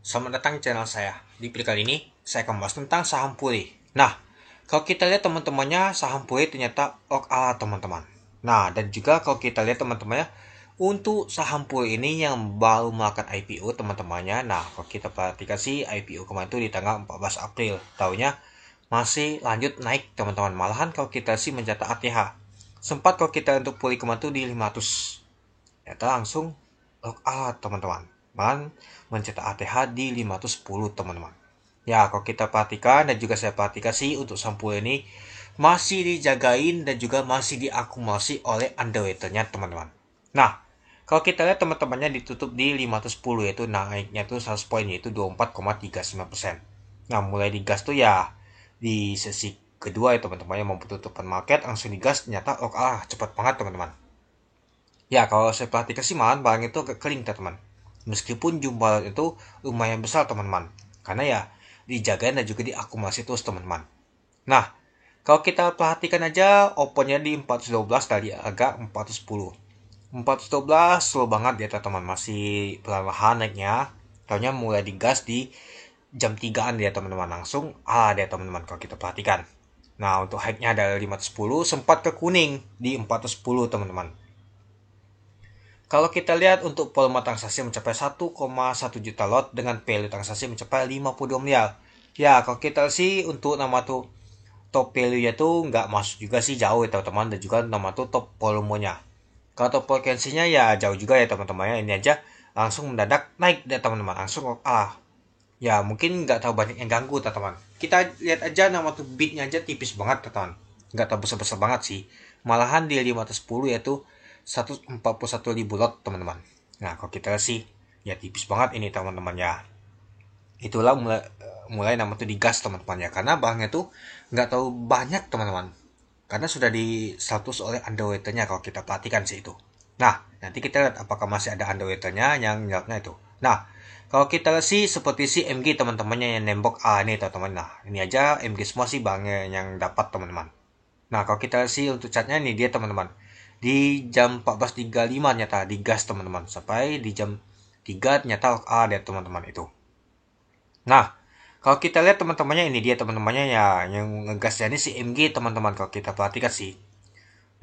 Selamat datang di channel saya. Di video kali ini, saya akan membahas tentang saham Puri. Nah, kalau kita lihat teman-temannya, saham Puri ternyata OK teman-teman. Nah, dan juga kalau kita lihat teman-temannya, untuk saham Puri ini yang baru melakukan IPO teman-temannya. Nah, kalau kita perhatikan sih, IPO kemarin itu di tanggal 14 April. Tahunya masih lanjut naik teman-teman. Malahan kalau kita sih mencatat ATH. Sempat kalau kita untuk Puri kemarin itu di 500. Ternyata langsung teman-teman. Mencetak ATH di 510 teman-teman. Ya, kalau kita perhatikan dan juga saya perhatikan sih untuk sampul ini masih dijagain dan juga masih diakumulasi oleh underwaternya teman-teman. Nah, kalau kita lihat teman-temannya ditutup di 510 yaitu naiknya itu 100 poin yaitu 24,39%. Nah, mulai digas tuh ya di sesi kedua ya teman-teman yang mau penutupan market langsung digas ternyata cepat banget teman-teman. Ya, kalau saya perhatikan sih malah barang itu agak kering teman-teman. Meskipun jumlah itu lumayan besar teman-teman. Karena ya dijagain dan juga diakumulasi terus teman-teman. Nah, kalau kita perhatikan aja opennya di 412 tadi agak 410. 412 slow banget ya teman-teman. Masih perlahan naiknya. Taunya mulai digas di jam 3-an dia teman-teman. Langsung dia teman-teman kalau kita perhatikan. Nah, untuk high-nya dari 510 sempat ke kuning di 410 teman-teman. Kalau kita lihat untuk volume transaksi mencapai 1,1 juta lot dengan value transaksi mencapai 52 miliar. Ya, kalau kita sih untuk nama tuh top value-nya tuh nggak masuk juga sih jauh ya teman-teman. Dan juga nama tuh top volumenya. Kalau top frekuensinya ya jauh juga ya teman-teman ya. Ini aja langsung mendadak naik deh teman-teman. Langsung ya mungkin nggak tahu banyak yang ganggu teman-teman. Kita lihat aja nama tuh beatnya aja tipis banget teman-teman. Nggak tahu besar-besar banget sih. Malahan di 510 yaitu 141 ribu lot teman-teman. Nah kalau kita sih ya tipis banget ini teman-teman ya. Itulah mulai nama tuh digas teman-teman ya. Karena barangnya tuh nggak tahu banyak teman-teman. Karena sudah di status oleh underwaternya kalau kita perhatikan sih itu. Nah nanti kita lihat apakah masih ada underwaternya yang nyelapnya itu. Nah kalau kita lihat sih seperti si MG teman-temannya yang nembok ini teman-teman. Nah ini aja MG semua sih barangnya yang dapat teman-teman. Nah kalau kita lihat sih untuk catnya ini dia teman-teman. Di jam 14.35 nyata digas teman-teman. Sampai di jam 3 nyata ada teman-teman itu. Nah kalau kita lihat teman-temannya ini dia teman-temannya ya yang ngegasnya ini si MG teman-teman kalau kita perhatikan sih.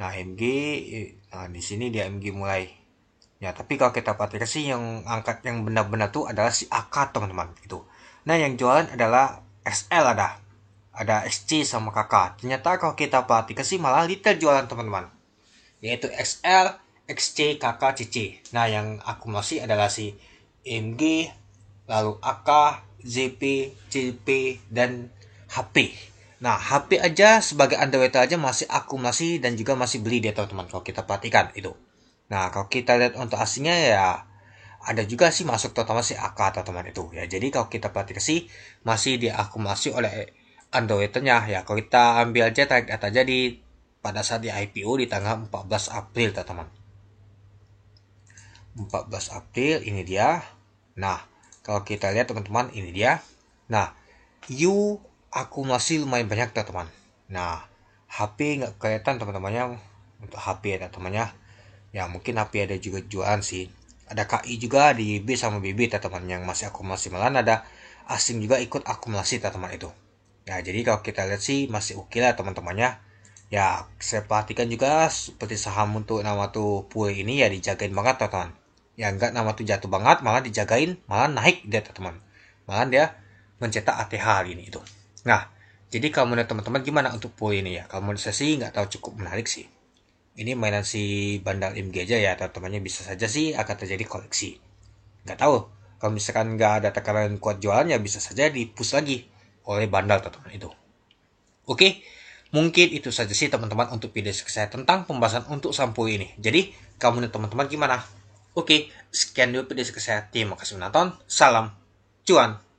Nah MG, nah di sini dia MG mulai. Ya tapi kalau kita perhatikan sih yang angkat yang benar-benar tuh adalah si AK teman-teman itu. Nah yang jualan adalah SL ada XC sama KK. Ternyata kalau kita perhatikan sih malah retail jualan teman-teman. Yaitu XL, XC, KK, CC. Nah yang akumulasi adalah si MG, lalu AK, ZP, CP, dan HP. Nah, HP aja sebagai underwater aja masih akumulasi dan juga masih beli dia teman-teman kalau kita perhatikan itu. Nah, kalau kita lihat untuk asingnya ya ada juga sih masuk terutama si AK teman-teman itu. Ya, jadi kalau kita perhatikan sih masih diakumulasi oleh underwaternya ya. Kalau kita ambil aja tarik data aja di pada saat di IPO di tanggal 14 April teman-teman. 14 April ini dia. Nah, kalau kita lihat teman-teman ini dia. Nah, U akumulasi lumayan banyak teman-teman. Nah, HP nggak kelihatan teman-temannya untuk HP ya teman-temannya. Ya mungkin HP ada juga jualan sih. Ada KI juga di B sama BB teman-teman yang masih akumulasi. Malah ada asing juga ikut akumulasi teman-teman itu. Ya jadi kalau kita lihat sih masih oke lah teman-temannya. Ya saya perhatikan juga seperti saham untuk nama tuh pool ini ya dijagain banget teman-teman. Ya enggak nama tuh jatuh banget malah dijagain malah naik dia teman-teman. Malah dia mencetak ATH hari ini itu. Nah jadi kalau menurut teman-teman gimana untuk pool ini ya? Kalau menurut saya sih nggak tahu cukup menarik sih. Ini mainan si bandal MG aja ya teman-temannya bisa saja sih akan terjadi koleksi. Nggak tahu kalau misalkan nggak ada tekanan kuat jualannya bisa saja dipus lagi oleh bandal teman-teman itu. Oke, mungkin itu saja sih teman-teman untuk video saya tentang pembahasan untuk sampo ini. Jadi kamu dan teman-teman gimana? Oke, sekian dulu video saya. Terima kasih menonton. Salam cuan.